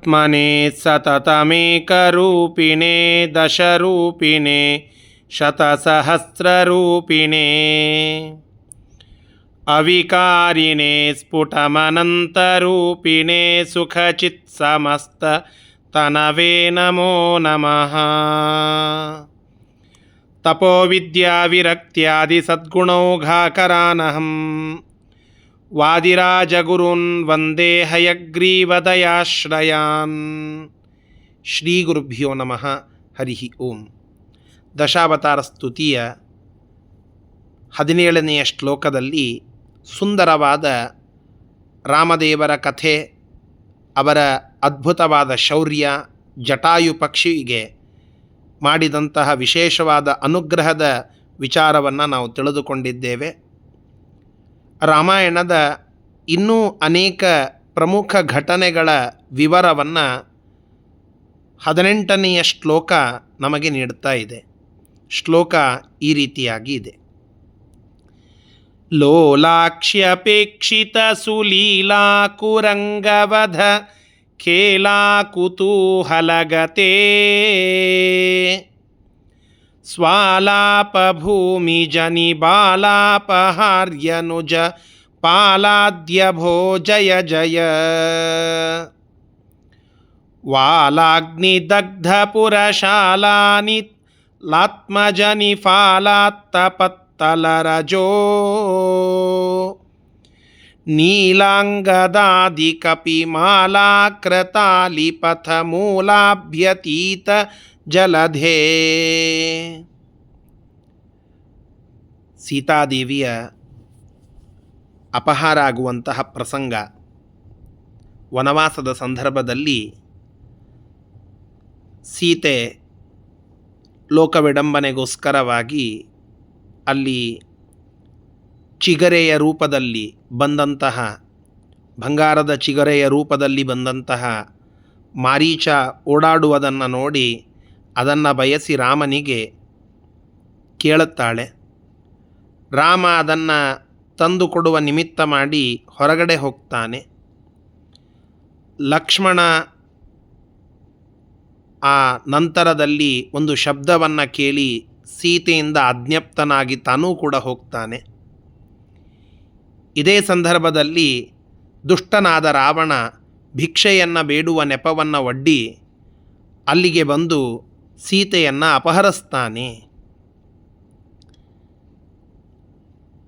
ಪರಮಾತ್ಮನೆ ಸತತಮೇಕರೂಪಿಣೆ ದಶರೂಪಿಣೆ ಶತಸಹಸ್ರರೂಪಿಣೆ ಅವಿಕಾರಿಣೆ ಸ್ಫುಟಮನಂತರೂಪಿಣೆ ಸುಖಚಿತ್ಸಮಸ್ತತನವೇ ನಮೋ ನಮಃ. ತಪೋವಿದ್ಯಾವಿರಕ್ತ್ಯಾದಿ ಸದ್ಗುಣೌಘಾಕರಾನಹಂ ವಾದಿರಾಜಗುರುನ್ ವಂದೇ ಹಯಗ್ರೀವದಯಾಶ್ರಯಾನ್. ಶ್ರೀ ಗುರುಭ್ಯೋ ನಮಃ. ಹರಿ ಓಂ. ದಶಾವತಾರ ಸ್ತುತಿಯ 17ನೆಯ ಶ್ಲೋಕದಲ್ಲಿ ಸುಂದರವಾದ ರಾಮದೇವರ ಕಥೆ, ಅವರ ಅದ್ಭುತವಾದ ಶೌರ್ಯ, ಜಟಾಯು ಪಕ್ಷಿಗೆ ಮಾಡಿದಂತಹ ವಿಶೇಷವಾದ ಅನುಗ್ರಹದ ವಿಚಾರವನ್ನು ನಾವು ತಿಳಿದುಕೊಂಡಿದ್ದೇವೆ. ರಾಮಾಯಣದ ಇನ್ನೂ ಅನೇಕ ಪ್ರಮುಖ ಘಟನೆಗಳ ವಿವರವನ್ನು 18ನೆಯ ಶ್ಲೋಕ ನಮಗೆ ನೀಡುತ್ತಾ ಇದೆ. ಶ್ಲೋಕ ಈ ರೀತಿಯಾಗಿ ಇದೆ. ಲೋಲಾಕ್ಷ್ಯಪೇಕ್ಷಿತ ಸುಲೀಲಾ ಕುರಂಗವಧ ಖೇಲಾ ಕುತೂಹಲಗತೆ ಸ್ವಾಲಾಪ ಭೂಮಿ ಜನಿ ಬಾಲಾಪಹಾರ್ಯನುಜ ಪಾಲಾದ್ಯ ಭೋ ಜಯ ಜಯ. ವಾಲಾಗ್ನಿದಗ್ಧ ಪುರಶಾಲಾನಿ ಲಾತ್ಮಜನಿ ಫಾಲಾತ್ತಪತ್ತಲರಜೋ ನೀಲಾಂಗದಾದಿ ಕಪಿಮಾಲಾಕೃತಾಲಿಪಥ ಮೂಲಾಭ್ಯತೀತ ಜಲಧೇ. ಸೀತಾದೇವಿಯ ಅಪಹಾರ ಆಗುವಂತಹ ಪ್ರಸಂಗ. ವನವಾಸದ ಸಂದರ್ಭದಲ್ಲಿ ಸೀತೆ ಲೋಕವಿಡಂಬನೆಗೋಸ್ಕರವಾಗಿ ಅಲ್ಲಿ ಚಿಗರೆಯ ರೂಪದಲ್ಲಿ ಬಂದಂತಹ, ಬಂಗಾರದ ಚಿಗರೆಯ ರೂಪದಲ್ಲಿ ಬಂದಂತಹ ಮಾರೀಚ ಓಡಾಡುವುದನ್ನು ನೋಡಿ ಅದನ್ನು ಬಯಸಿ ರಾಮನಿಗೆ ಕೇಳುತ್ತಾಳೆ. ರಾಮ ಅದನ್ನು ತಂದು ಕೊಡುವ ನಿಮಿತ್ತ ಮಾಡಿ ಹೊರಗಡೆ ಹೋಗ್ತಾನೆ. ಲಕ್ಷ್ಮಣ ಆ ನಂತರದಲ್ಲಿ ಒಂದು ಶಬ್ದವನ್ನು ಕೇಳಿ ಸೀತೆಯಿಂದ ಅಜ್ಞಪ್ತನಾಗಿ ತಾನೂ ಕೂಡ ಹೋಗ್ತಾನೆ. ಇದೇ ಸಂದರ್ಭದಲ್ಲಿ ದುಷ್ಟನಾದ ರಾವಣ ಭಿಕ್ಷೆಯನ್ನು ಬೇಡುವ ನೆಪವನ್ನು ಒಡ್ಡಿ ಅಲ್ಲಿಗೆ ಬಂದು ಸೀತೆಯನ್ನು ಅಪಹರಿಸ್ತಾನೆ.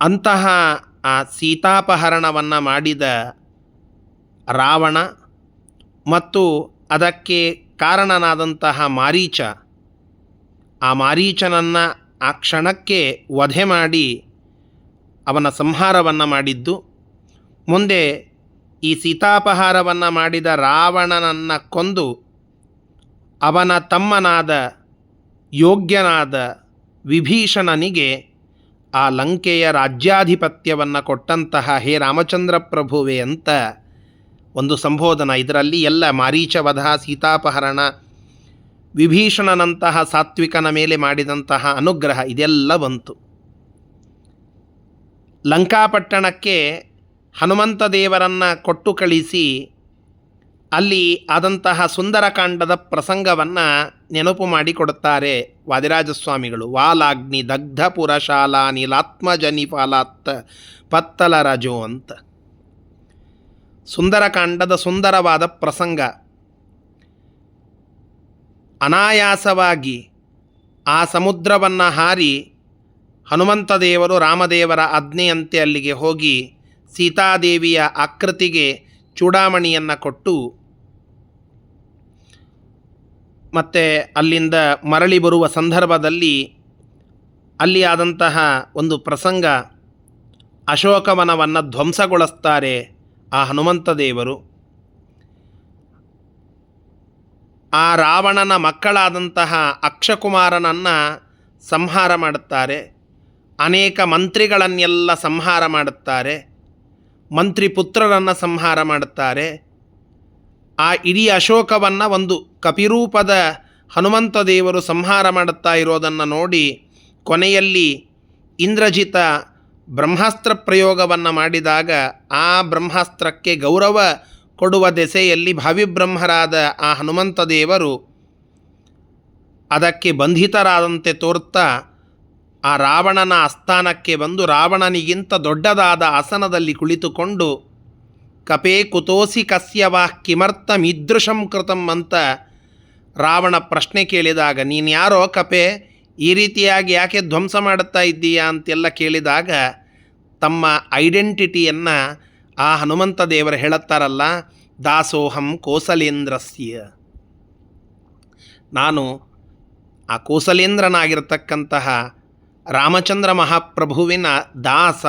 ಅಂತಹ ಆ ಸೀತಾಪಹರಣವನ್ನು ಮಾಡಿದ ರಾವಣ ಮತ್ತು ಅದಕ್ಕೆ ಕಾರಣನಾದಂತಹ ಮಾರೀಚ, ಆ ಮಾರೀಚನನ್ನು ಆ ಕ್ಷಣಕ್ಕೆ ವಧೆ ಮಾಡಿ ಅವನ ಸಂಹಾರವನ್ನು ಮಾಡಿದ್ದು, ಮುಂದೆ ಈ ಸೀತಾಪಹಾರವನ್ನು ಮಾಡಿದ ರಾವಣನನ್ನು ಕೊಂದು ಅವನ ತಮ್ಮನಾದ ಯೋಗ್ಯನಾದ ವಿಭೀಷಣನಿಗೆ ಆ ಲಂಕೆಯ ರಾಜ್ಯಾಧಿಪತ್ಯವನ್ನು ಕೊಟ್ಟಂತಹ ಹೇ ರಾಮಚಂದ್ರ ಪ್ರಭುವೆ ಅಂತ ಒಂದು ಸಂಬೋಧನ. ಇದರಲ್ಲಿ ಎಲ್ಲ ಮಾರೀಚವಧ, ಸೀತಾಪಹರಣ, ವಿಭೀಷಣನಂತಹ ಸಾತ್ವಿಕನ ಮೇಲೆ ಮಾಡಿದಂತಹ ಅನುಗ್ರಹ ಇದೆಲ್ಲ ಬಂತು. ಲಂಕಾಪಟ್ಟಣಕ್ಕೆ ಹನುಮಂತ ದೇವರನ್ನು ಕೊಟ್ಟು ಕಳಿಸಿ ಅಲ್ಲಿ ಆದಂತಹ ಸುಂದರಕಾಂಡದ ಪ್ರಸಂಗವನ್ನು ನೆನಪು ಮಾಡಿಕೊಡುತ್ತಾರೆ ವಾದಿರಾಜಸ್ವಾಮಿಗಳು. ವಾಲಾಗ್ನಿ ದಗ್ಧ ಪುರಶಾಲಾನಿ ಲಾತ್ಮಜನಿ ಫಾಲಾತ್ತ ಪತ್ತಲರಜೋ ಅಂತ. ಸುಂದರಕಾಂಡದ ಸುಂದರವಾದ ಪ್ರಸಂಗ. ಅನಾಯಾಸವಾಗಿ ಆ ಸಮುದ್ರವನ್ನು ಹಾರಿ ಹನುಮಂತ ದೇವರು ರಾಮದೇವರ ಆಜ್ಞೆಯಂತೆ ಅಲ್ಲಿಗೆ ಹೋಗಿ ಸೀತಾದೇವಿಯ ಆಕೃತಿಗೆ ಚೂಡಾಮಣಿಯನ್ನು ಕೊಟ್ಟು ಮತ್ತು ಅಲ್ಲಿಂದ ಮರಳಿ ಬರುವ ಸಂದರ್ಭದಲ್ಲಿ ಅಲ್ಲಿ ಆದಂತಹ ಒಂದು ಪ್ರಸಂಗ, ಅಶೋಕವನವನ್ನು ಧ್ವಂಸಗೊಳಿಸ್ತಾರೆ ಆ ಹನುಮಂತ ದೇವರು. ಆ ರಾವಣನ ಮಕ್ಕಳಾದಂತಹ ಅಕ್ಷಕುಮಾರನನ್ನು ಸಂಹಾರ ಮಾಡುತ್ತಾರೆ. ಅನೇಕ ಮಂತ್ರಿಗಳನ್ನೆಲ್ಲ ಸಂಹಾರ ಮಾಡುತ್ತಾರೆ. ಮಂತ್ರಿ ಪುತ್ರರನ್ನು ಸಂಹಾರ ಮಾಡುತ್ತಾರೆ. ಆ ಇಡೀ ಅಶೋಕವನ್ನು ಒಂದು ಕಪಿರೂಪದ ಹನುಮಂತ ದೇವರು ಸಂಹಾರ ಮಾಡುತ್ತಾ ಇರೋದನ್ನು ನೋಡಿ ಕೊನೆಯಲ್ಲಿ ಇಂದ್ರಜಿತ ಬ್ರಹ್ಮಾಸ್ತ್ರ ಪ್ರಯೋಗವನ್ನು ಮಾಡಿದಾಗ ಆ ಬ್ರಹ್ಮಾಸ್ತ್ರಕ್ಕೆ ಗೌರವ ಕೊಡುವ ದೆಸೆಯಲ್ಲಿ ಭಾವಿಬ್ರಹ್ಮರಾದ ಆ ಹನುಮಂತ ದೇವರು ಅದಕ್ಕೆ ಬಂಧಿತರಾದಂತೆ ತೋರ್ತಾ ಆ ರಾವಣನ ಆಸ್ಥಾನಕ್ಕೆ ಬಂದು ರಾವಣನಿಗಿಂತ ದೊಡ್ಡದಾದ ಆಸನದಲ್ಲಿ ಕುಳಿತುಕೊಂಡು ಕಪೇ ಕುತೋಸಿ ಕಸ್ಯವಾ ಕಿಮರ್ಥಮಿದೃಶಂ ಕೃತಂ ಅಂತ ರಾವಣ ಪ್ರಶ್ನೆ ಕೇಳಿದಾಗ, ನೀನು ಯಾರೋ ಕಪೆ, ಈ ರೀತಿಯಾಗಿ ಯಾಕೆ ಧ್ವಂಸ ಮಾಡುತ್ತಾ ಇದ್ದೀಯಾ ಅಂತೆಲ್ಲ ಕೇಳಿದಾಗ ತಮ್ಮ ಐಡೆಂಟಿಟಿಯನ್ನು ಆ ಹನುಮಂತ ದೇವರು ಹೇಳುತ್ತಾರಲ್ಲ, ದಾಸೋಹಂ ಕೋಸಲೇಂದ್ರಸ್ಯ, ನಾನು ಆ ಕೋಸಲೇಂದ್ರನಾಗಿರ್ತಕ್ಕಂತಹ ರಾಮಚಂದ್ರ ಮಹಾಪ್ರಭುವಿನ ದಾಸ.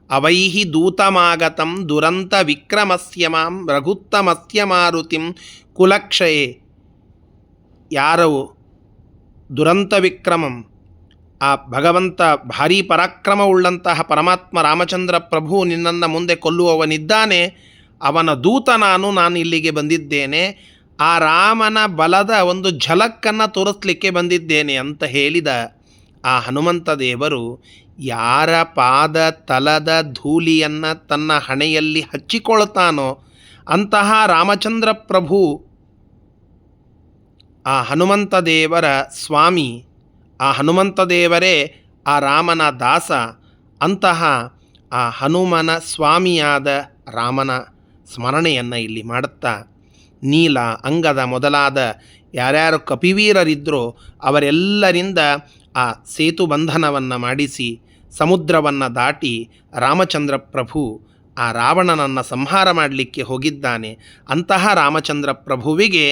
ಅವೈಹಿ ದೂತಮಾಗತಂ ದುರಂತ ವಿಕ್ರಮಸ್ಯ ಮಾಂ ರಘುತ್ತಮಸ್ಯ ಮಾರುತಿಂ ಕುಲಕ್ಷಯೇ. ಯಾರು ದುರಂತ ವಿಕ್ರಮಂ, ಆ ಭಗವಂತ ಭಾರೀ ಪರಾಕ್ರಮವುಳ್ಳಂತಹ ಪರಮಾತ್ಮ ರಾಮಚಂದ್ರ ಪ್ರಭು ನಿನ್ನನ್ನು ಮುಂದೆ ಕೊಲ್ಲುವವನಿದ್ದಾನೆ, ಅವನ ದೂತ ನಾನು ಇಲ್ಲಿಗೆ ಬಂದಿದ್ದೇನೆ, ಆ ರಾಮನ ಬಲದ ಒಂದು ಝಲಕ್ಕನ್ನು ತೋರಿಸ್ಲಿಕ್ಕೆ ಬಂದಿದ್ದೇನೆ ಅಂತ ಹೇಳಿದ ಆ ಹನುಮಂತ ದೇವರು ಯಾರ ಪಾದ ತಲದ ಧೂಳಿಯನ್ನು ತನ್ನ ಹಣೆಯಲ್ಲಿ ಹಚ್ಚಿಕೊಳ್ತಾನೋ ಅಂತಹ ರಾಮಚಂದ್ರ ಪ್ರಭು ಆ ಹನುಮಂತ ದೇವರ ಸ್ವಾಮಿ, ಆ ಹನುಮಂತ ದೇವರೇ ಆ ರಾಮನ ದಾಸ. ಅಂತಹ ಆ ಹನುಮನ ಸ್ವಾಮಿಯಾದ ರಾಮನ ಸ್ಮರಣೆಯನ್ನು ಇಲ್ಲಿ ಮಾಡುತ್ತಾ ನೀಲ, ಅಂಗದ ಮೊದಲಾದ ಯಾರ್ಯಾರು ಕಪಿವೀರರಿದ್ದರೋ ಅವರೆಲ್ಲರಿಂದ ಆ ಸೇತು ಬಂಧನವನ್ನು ಮಾಡಿಸಿ ಸಮುದ್ರವನ್ನು ದಾಟಿ ರಾಮಚಂದ್ರ ಪ್ರಭು ಆ ರಾವಣನನ್ನು ಸಂಹಾರ ಮಾಡಲಿಕ್ಕೆ ಹೋಗಿದ್ದಾನೆ. ಅಂತಹ ರಾಮಚಂದ್ರ ಪ್ರಭುವಿಗೆ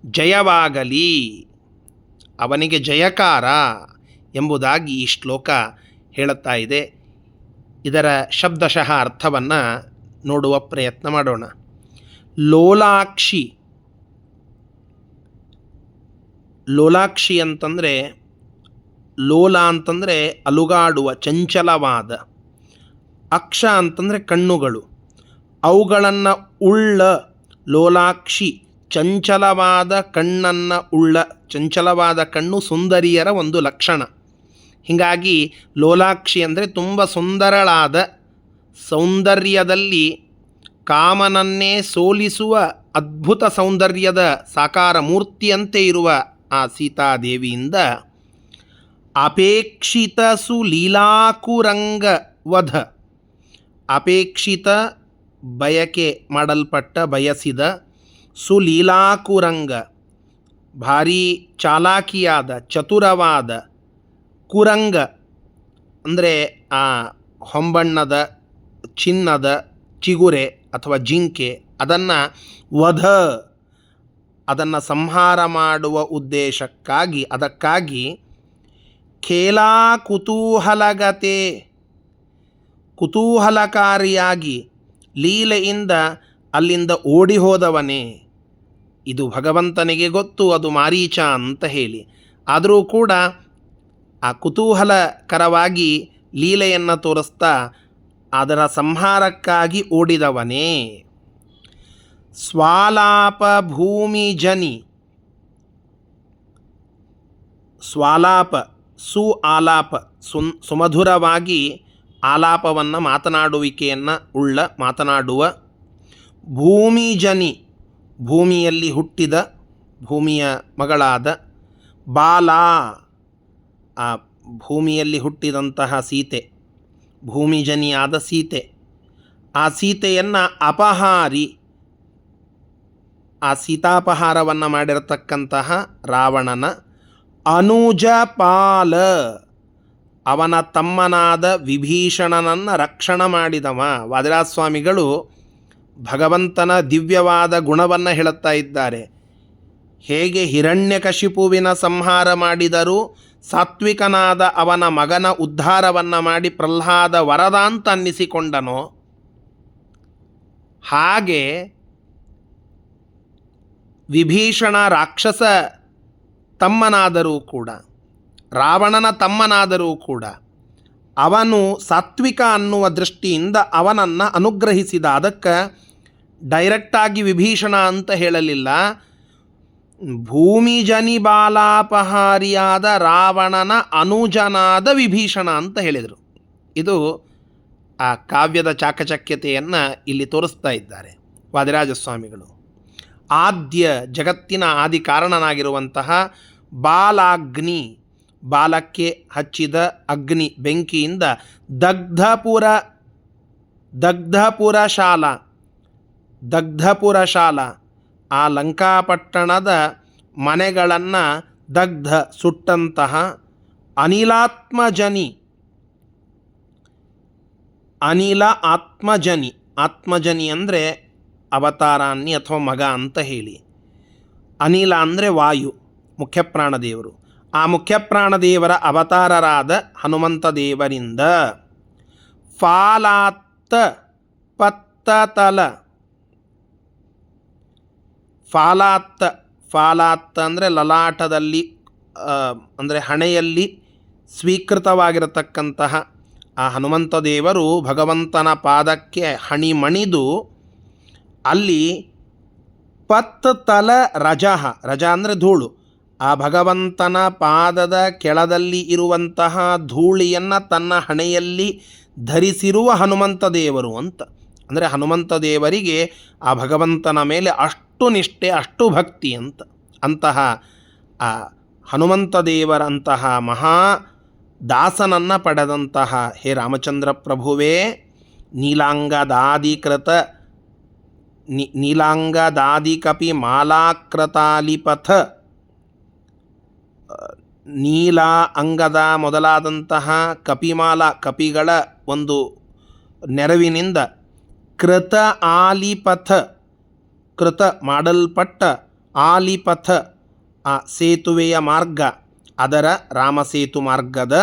ಜಯವಾಗಲಿ, ಅವನಿಗೆ ಜಯಕಾರ ಎಂಬುದಾಗಿ ಈ ಶ್ಲೋಕ ಹೇಳುತ್ತಾ ಇದೆ. ಇದರ ಶಬ್ದಶಃ ಅರ್ಥವನ್ನು ನೋಡುವ ಪ್ರಯತ್ನ ಮಾಡೋಣ. ಲೋಲಾಕ್ಷಿ, ಲೋಲಾಕ್ಷಿ ಅಂತಂದರೆ, ಲೋಲ ಅಂತಂದರೆ ಅಲುಗಾಡುವ, ಚಂಚಲವಾದ, ಅಕ್ಷ ಅಂತಂದರೆ ಕಣ್ಣುಗಳು, ಅವುಗಳನ್ನು ಉಳ್ಳ ಲೋಲಾಕ್ಷಿ, ಚಂಚಲವಾದ ಕಣ್ಣನ್ನು ಉಳ್ಳ. ಚಂಚಲವಾದ ಕಣ್ಣು ಸುಂದರಿಯರ ಒಂದು ಲಕ್ಷಣ. ಹೀಗಾಗಿ ಲೋಲಾಕ್ಷಿ ಅಂದರೆ ತುಂಬ ಸುಂದರಳಾದ, ಸೌಂದರ್ಯದಲ್ಲಿ ಕಾಮನನ್ನೇ ಸೋಲಿಸುವ ಅದ್ಭುತ ಸೌಂದರ್ಯದ ಸಾಕಾರ ಮೂರ್ತಿಯಂತೆ ಇರುವ ಆ ಸೀತಾದೇವಿಯಿಂದ ಅಪೇಕ್ಷಿತ ಸುಲೀಲಾಕುರಂಗ ವಧ, ಅಪೇಕ್ಷಿತ ಬಯಕೆ ಮಾಡಲ್ಪಟ್ಟ, ಬಯಸಿದ, ಸುಲೀಲಾಕುರಂಗ ಭಾರೀ ಚಾಲಾಕಿಯಾದ, ಚತುರವಾದ, ಕುರಂಗ ಅಂದರೆ ಆ ಹೊಂಬಣ್ಣದ, ಚಿನ್ನದ ಚಿಗುರೆ ಅಥವಾ ಜಿಂಕೆ, ಅದನ್ನು ವಧ, ಅದನ್ನು ಸಂಹಾರ ಮಾಡುವ ಉದ್ದೇಶಕ್ಕಾಗಿ, ಅದಕ್ಕಾಗಿ ಖೇಲಾ ಕುತೂಹಲಗತೆ, ಕುತೂಹಲಕಾರಿಯಾಗಿ ಲೀಲೆಯಿಂದ ಅಲ್ಲಿಂದ ಓಡಿ ಹೋದವನೇ. ಇದು ಭಗವಂತನಿಗೆ ಗೊತ್ತು ಅದು ಮಾರೀಚ ಅಂತ ಹೇಳಿ, ಆದರೂ ಕೂಡ ಆ ಕುತೂಹಲಕರವಾಗಿ ಲೀಲೆಯನ್ನು ತೋರಿಸ್ತಾ ಅದರ ಸಂಹಾರಕ್ಕಾಗಿ ಓಡಿದವನೇ. ಸ್ವಾಲಾಪ ಭೂಮಿ ಜನಿ, ಸ್ವಾಲಾಪ ಸು ಆಲಾಪ, ಸುಮಧುರವಾಗಿ ಆಲಾಪವನ್ನು ಮಾತನಾಡುವಿಕೆಯನ್ನು ಉಳ್ಳ, ಮಾತನಾಡುವ. ಭೂಮಿ ಜನಿ, ಭೂಮಿಯಲ್ಲಿ ಹುಟ್ಟಿದ, ಭೂಮಿಯ ಮಗಳಾದ. ಬಾಲ, ಆ ಭೂಮಿಯಲ್ಲಿ ಹುಟ್ಟಿದಂತಹ ಸೀತೆ, ಭೂಮಿಜನಿಯಾದ ಸೀತೆ. ಆ ಸೀತೆಯನ್ನು ಅಪಹಾರಿ, ಆ ಸೀತಾಪಹಾರವನ್ನು ಮಾಡಿರತಕ್ಕಂತಹ ರಾವಣನ ಅನುಜ ಪಾಲ, ಅವನ ತಮ್ಮನಾದ ವಿಭೀಷಣನನ್ನು ರಕ್ಷಣೆ ಮಾಡಿದವ. ವಾದಿರಾಜಸ್ವಾಮಿಗಳು ಭಗವಂತನ ದಿವ್ಯವಾದ ಗುಣವನ್ನು ಹೇಳುತ್ತಾ ಇದ್ದಾರೆ. ಹೇಗೆ ಹಿರಣ್ಯಕಶಿಪುವಿನ ಸಂಹಾರ ಮಾಡಿದರೂ ಸಾತ್ವಿಕನಾದ ಅವನ ಮಗನ ಉದ್ಧಾರವನ್ನು ಮಾಡಿ ಪ್ರಹ್ಲಾದ ವರದ ಅಂತ ಅನ್ನಿಸಿಕೊಂಡನೋ, ಹಾಗೆ ವಿಭೀಷಣ ರಾಕ್ಷಸ ತಮ್ಮನಾದರೂ ಕೂಡ, ರಾವಣನ ತಮ್ಮನಾದರೂ ಕೂಡ ಅವನು ಸಾತ್ವಿಕ ಅನ್ನುವ ದೃಷ್ಟಿಯಿಂದ ಅವನನ್ನು ಅನುಗ್ರಹಿಸಿದ. ಅದಕ್ಕೆ ಡೈರೆಕ್ಟಾಗಿ ವಿಭೀಷಣ ಅಂತ ಹೇಳಲಿಲ್ಲ, ಭೂಮಿಜನಿ ಬಾಲಾಪಹಾರಿಯಾದ ರಾವಣನ ಅನುಜನಾದ ವಿಭೀಷಣ ಅಂತ ಹೇಳಿದರು. ಇದು ಆ ಕಾವ್ಯದ ಚಾಕಚಕ್ಯತೆಯನ್ನು ಇಲ್ಲಿ ತೋರಿಸ್ತಾ ಇದ್ದಾರೆ ವಾದಿರಾಜ ಸ್ವಾಮಿಗಳು. ಆದ್ಯ ಜಗತ್ತಿನ ಆದಿ ಕಾರಣನಾಗಿರುವಂತಹ ಬಾಲಾಗ್ನಿ, ಬಾಲಕ್ಕೆ ಹಚ್ಚಿದ ಅಗ್ನಿ ಬೆಂಕಿಯಿಂದ ದಗ್ಧಪುರಶಾಲ ಆ ಲಂಕಾಪಟ್ಟಣದ ಮನೆಗಳನ್ನು ದಗ್ಧ ಸುಟ್ಟಂತಹ ಅನಿಲ ಆತ್ಮಜನಿ ಅಂದರೆ ಅವತಾರಾನ್ನಿ ಅಥವಾ ಮಗ ಅಂತ ಹೇಳಿ. ಅನಿಲ ಅಂದರೆ ವಾಯು, ಮುಖ್ಯಪ್ರಾಣದೇವರು. ಆ ಮುಖ್ಯಪ್ರಾಣದೇವರ ಅವತಾರರಾದ ಹನುಮಂತ ದೇವರಿಂದ ಫಾಲಾತ್ತ ಪತ್ತತಲ, ಫಾಲಾತ್ತ ಅಂದರೆ ಲಲಾಟದಲ್ಲಿ ಅಂದರೆ ಹಣೆಯಲ್ಲಿ ಸ್ವೀಕೃತವಾಗಿರತಕ್ಕಂತಹ ಆ ಹನುಮಂತ ದೇವರು ಭಗವಂತನ ಪಾದಕ್ಕೆ ಹಣಿಮಣಿದು ಅಲ್ಲಿ ಪತ್ತತಲ ರಜ ಅಂದರೆ ಧೂಳು, ಆ ಭಗವಂತನ ಪಾದದ ಕೆಳದಲ್ಲಿ ಇರುವಂತಹ ಧೂಳಿಯನ್ನು ತನ್ನ ಹಣೆಯಲ್ಲಿ ಧರಿಸಿರುವ ಹನುಮಂತ ದೇವರು ಅಂತ. ಅಂದರೆ ಹನುಮಂತ ದೇವರಿಗೆ ಆ ಭಗವಂತನ ಮೇಲೆ ಅಷ್ಟು ನಿಷ್ಠೆ, ಅಷ್ಟು ಭಕ್ತಿ ಅಂತ. ಅಂತಹ ಆ ಹನುಮಂತ ದೇವರಂತಹ ಮಹಾ ದಾಸನನ್ನು ಪಡೆದಂತಹ ಹೇ ರಾಮಚಂದ್ರ ಪ್ರಭುವೇ, ನೀಲಾಂಗದಾದಿಕಪಿ ಮಾಲಾಕೃತಾಲಿಪಥ, ನೀಲ ಅಂಗದ ಮೊದಲಾದಂತಹ ಕಪಿಗಳ ಒಂದು ನೆರವಿನಿಂದ ಕೃತ ಮಾಡಲ್ಪಟ್ಟ ಆಲಿಪಥ ಆ ಸೇತುವೆಯ ಮಾರ್ಗ, ಅದರ ರಾಮಸೇತು ಮಾರ್ಗದ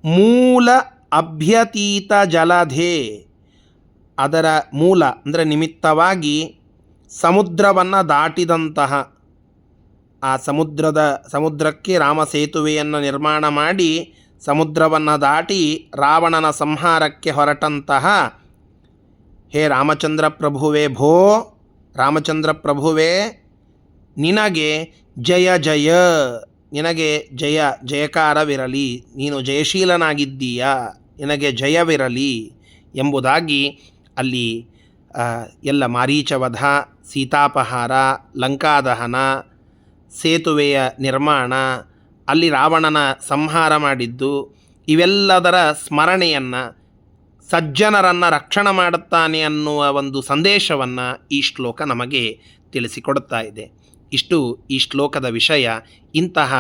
ಮೂಲ ಅಭ್ಯತೀತ ಜಲಧೆ, ಅದರ ಮೂಲ ಅಂದರೆ ನಿಮಿತ್ತವಾಗಿ ಸಮುದ್ರವನ್ನು ದಾಟಿದಂತಹ ಆ ಸಮುದ್ರಕ್ಕೆ ರಾಮಸೇತುವೆಯನ್ನು ನಿರ್ಮಾಣ ಮಾಡಿ ಸಮುದ್ರವನ್ನು ದಾಟಿ ರಾವಣನ ಸಂಹಾರಕ್ಕೆ ಹೊರಟಂತಹ ಹೇ ರಾಮಚಂದ್ರ ಪ್ರಭುವೇ, ರಾಮಚಂದ್ರ ಪ್ರಭುವೇ, ನಿನಗೆ ನಿನಗೆ ಜಯಕಾರವಿರಲಿ, ನೀನು ಜಯಶೀಲನಾಗಿದ್ದೀಯಾ, ನಿನಗೆ ಜಯವಿರಲಿ ಎಂಬುದಾಗಿ ಅಲ್ಲಿ ಎಲ್ಲ ಮಾರೀಚವಧ, ಸೀತಾಪಹಾರ, ಲಂಕಾದಹನ, ಸೇತುವೆಯ ನಿರ್ಮಾಣ, ಅಲ್ಲಿ ರಾವಣನ ಸಂಹಾರ ಮಾಡಿದ್ದು, ಇವೆಲ್ಲದರ ಸ್ಮರಣೆಯನ್ನು, ಸಜ್ಜನರನ್ನು ರಕ್ಷಣೆ ಮಾಡುತ್ತಾನೆ ಅನ್ನುವ ಒಂದು ಸಂದೇಶವನ್ನು ಈ ಶ್ಲೋಕ ನಮಗೆ ತಿಳಿಸಿಕೊಡುತ್ತಾ ಇದೆ. ಇಷ್ಟು ಈ ಶ್ಲೋಕದ ವಿಷಯ. ಇಂತಹ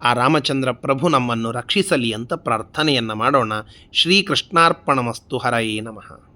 ಆ ರಾಮಚಂದ್ರ ಪ್ರಭು ನಮ್ಮನ್ನು ರಕ್ಷಿಸಲಿ ಅಂತ ಪ್ರಾರ್ಥನೆಯನ್ನು ಮಾಡೋಣ. ಶ್ರೀಕೃಷ್ಣಾರ್ಪಣಮಸ್ತು. ಹರಯೇ ನಮಃ.